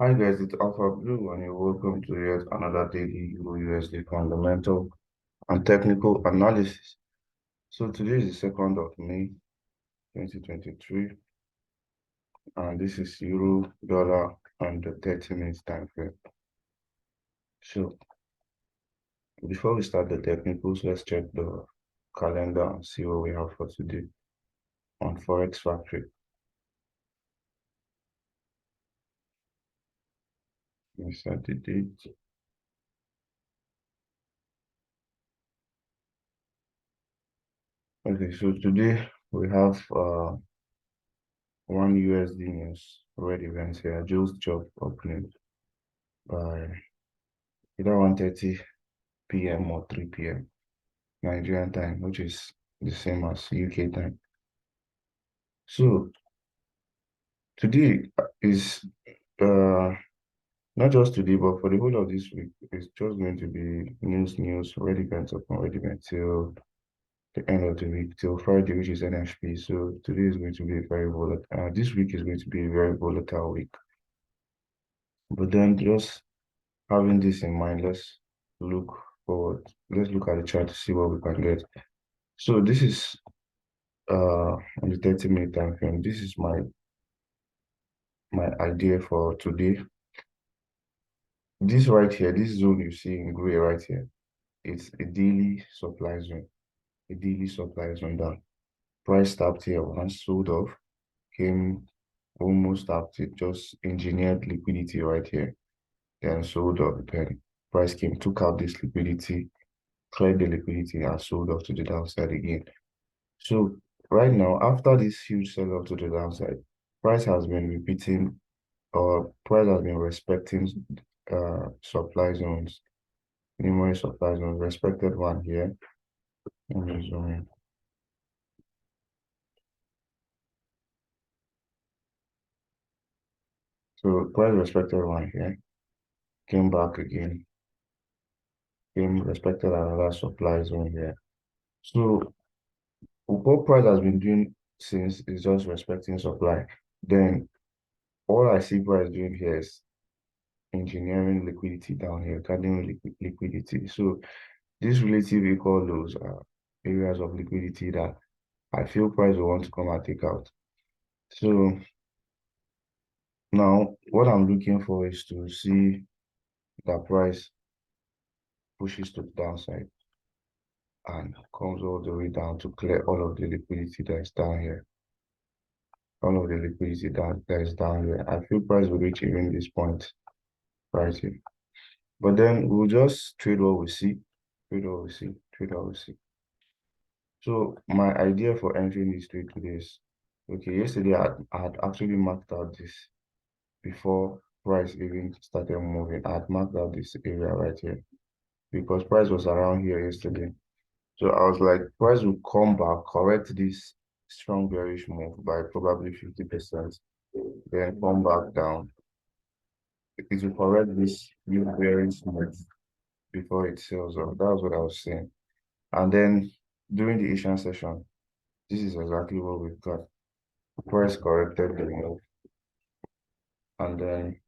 Hi guys, it's AlphaBlue and you're welcome to yet another daily Euro USD fundamental and technical analysis. So today is the 2nd of May 2023 and this is Euro dollar and the 30 minutes time frame. So before we start the technicals, let's check the calendar and see what we have for today on Forex Factory. Let me set the date. Okay, so today we have one USD news already events here. Joe's job opening by either 1:30 p.m. or 3 p.m. Nigerian time, which is the same as UK time. So today is not just today, but for the whole of this week, it's just going to be news, red events upon red events till the end of the week, till Friday, which is NFP. So today is going to be a very volatile. This week is going to be a very volatile week. But then just having this in mind, let's look forward. Let's look at the chart to see what we can get. So this is on the 30-minute time frame. This is my idea for today. This right here, this zone you see in gray right here, it's a daily supply zone. A daily supply zone down. Price stopped here once, sold off, came almost up to just engineered liquidity right here, then sold off. Then price came, took out this liquidity, cleared the liquidity, and sold off to the downside again. So right now, after this huge sell-off to the downside, price has been repeating, or price has been respecting supply zones, numerous supply zones, respected one here. Let me zoom in. So price respected one here, came back again, came respected another supply zone here. So what price has been doing since is just respecting supply. Then all I see price doing here is engineering liquidity down here, gathering liquidity. So these relative equal lows are areas of liquidity that I feel price will want to come and take out. So now what I'm looking for is to see that price pushes to the downside and comes all the way down to clear all of the liquidity that is down here. All of the liquidity that is down here. I feel price will reach even this point right here. But then we'll just trade what we see, trade what we see, trade what we see. So my idea for entering this trade today is, okay, yesterday I had actually marked out this before price even started moving. I had marked out this area right here because price was around here yesterday. So I was like, price will come back, correct this strong bearish move by probably 50%, then come back down. It will correct this new bearish move before it sells off. That was what I was saying. And then during the Asian session, this is exactly what we've got. Price corrected the move. And then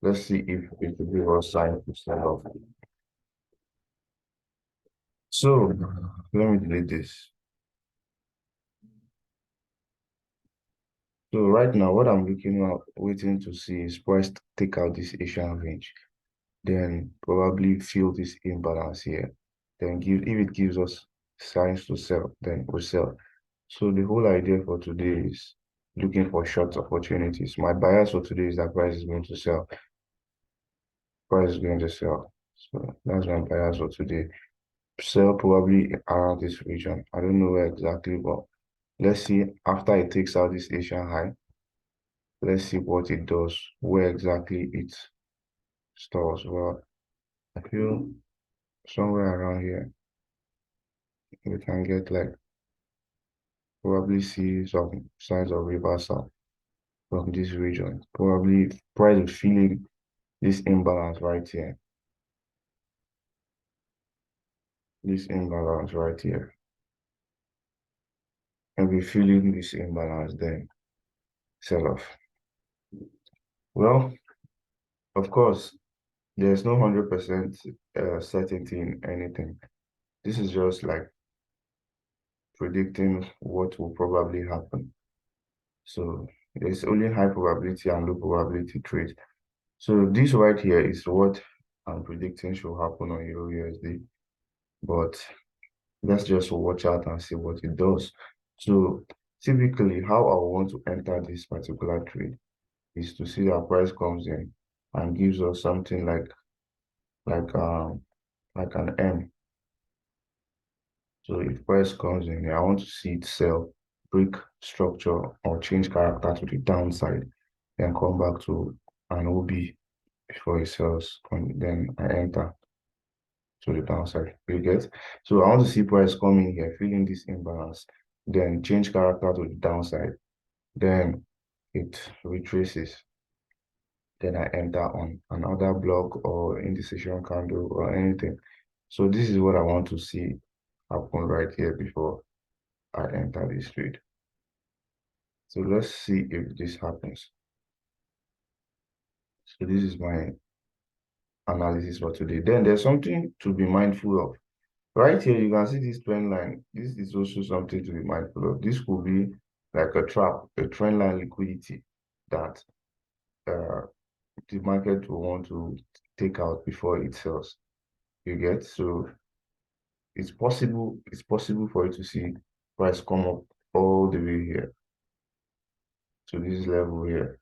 let's see if it will give us sign to sell off. So let me delete this. So right now, what I'm looking at, waiting to see is price take out this Asian range, then probably fill this imbalance here. Then if it gives us signs to sell, then we sell. So the whole idea for today is looking for short opportunities. My bias for today is that price is going to sell. Price is going to sell. So that's my bias for today. Sell probably around this region. I don't know where exactly, but let's see after it takes out this Asian high. Let's see what it does, where exactly it stores. Well, I feel somewhere around here we can get like probably see some signs of reversal from this region. Probably price is feeling this imbalance right here. This imbalance right here. And we're feeling this imbalance, then sell off. Well, Of course, there's no 100% certainty in anything. This is just like predicting what will probably happen. So there's only high probability and low probability trades. So this right here is what I'm predicting should happen on Euro USD. But let's just watch out and see what it does. So typically how I want to enter this particular trade is to see that price comes in and gives us something like um like an M. So if price comes in here, I want to see it sell, break structure, or change character to the downside, then come back to an OB before it sells, and then I enter to the downside. You get? So I want to see price come in here, feeling this imbalance, then change character to the downside, then it retraces. Then I enter on another block or indecision candle or anything. So this is what I want to see happen right here before I enter this trade. So let's see if this happens. So this is my analysis for today. Then there's something to be mindful of. Right here, you can see this trend line. This is also something to be mindful of. This could be like a trap, a trend line liquidity that uh, the market will want to take out before it sells. You get? So it's possible for you to see price come up all the way here to this level here.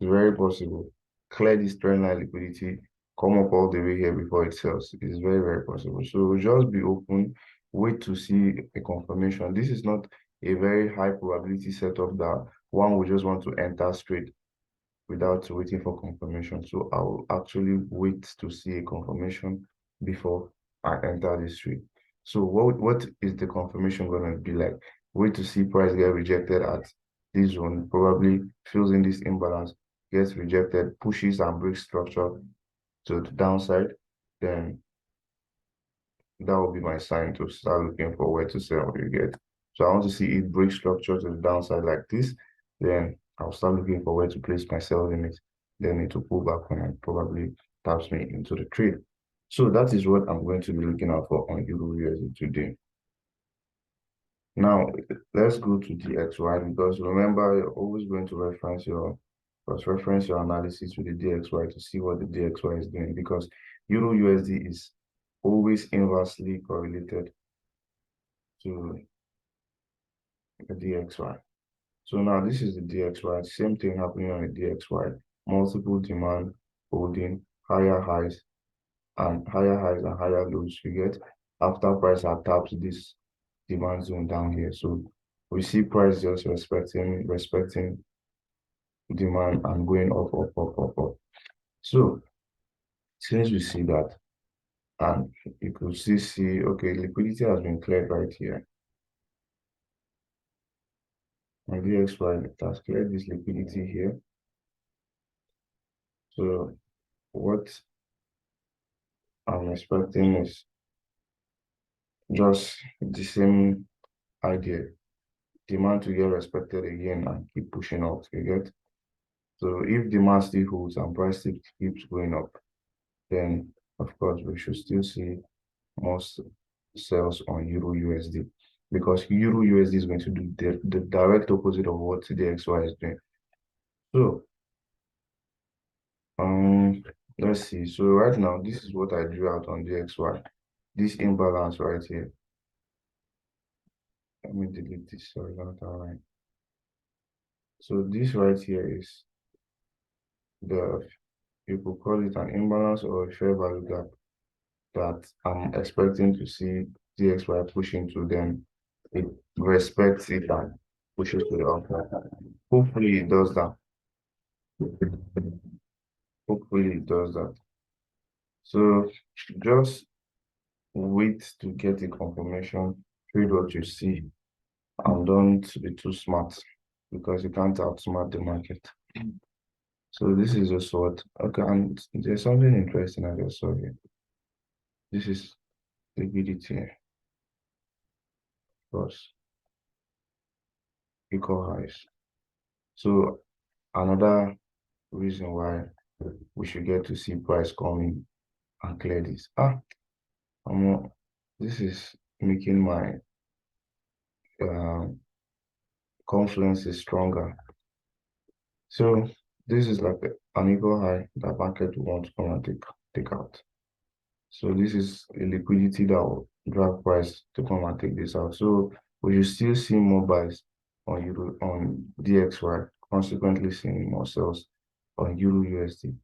It's very possible. Clear this trend line liquidity, come up all the way here before it sells. It's very, very possible. So just be open, wait to see a confirmation. This is not a very high probability setup that one would just want to enter straight without waiting for confirmation. So I will actually wait to see a confirmation before I enter this trade. So what is the confirmation going to be like? Wait to see price get rejected at this zone, probably fills in this imbalance, gets rejected, pushes and breaks structure to the downside, then that will be my sign to start looking for where to sell. You get? So I want to see it break structure to the downside like this, then I'll start looking for where to place my sell limit. Then it will pull back and probably taps me into the trade. So that is what I'm going to be looking out for on Euro USD today. Now let's go to DXY, because remember, you're always going to reference your analysis with the DXY to see what the DXY is doing, because Euro USD is always inversely correlated to the DXY. So now this is the DXY, same thing happening on the DXY, multiple demand holding higher highs and higher lows. You get, after price had tapped this demand zone down here. So we see price just respecting demand and going up. So since we see that, and you could still see, okay, liquidity has been cleared right here. And DXY has cleared this liquidity here. So what I'm expecting is just the same idea. Demand to get respected again and keep pushing up, you get? So if demand still holds and price still keeps going up, then of course we should still see most sales on Euro USD, because Euro USD is going to do the direct opposite of what the XY is doing. So let's see. So right now, this is what I drew out on the XY. This imbalance right here. Let me delete this, sorry, not that line. So this right here is the, you could call it an imbalance or a fair value gap that I'm expecting to see DXY push into, then it respects it and pushes to the upside. Hopefully it does that. Hopefully it does that. So just wait to get a confirmation, trade what you see, and don't be too smart, because you can't outsmart the market. So this is just what, okay, and there's something interesting I just saw here. This is liquidity, of course, equal highs. So another reason why we should get to see price coming and clear this. This is making my um, confluence is stronger. So this is like an equal high that market wants to come and take out. So this is a liquidity that will drive price to come and take this out. So we should still see more buys on Euro on DXY, consequently seeing more sells on Euro USD.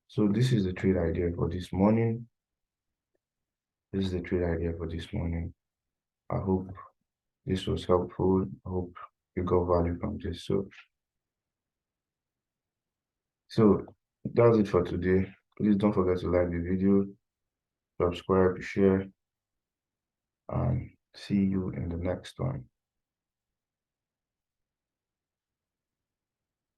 So this is the trade idea for this morning. This is the trade idea for this morning. I hope this was helpful. I hope you got value from this. So that's it for today. Please don't forget to like the video, subscribe, share, and see you in the next one.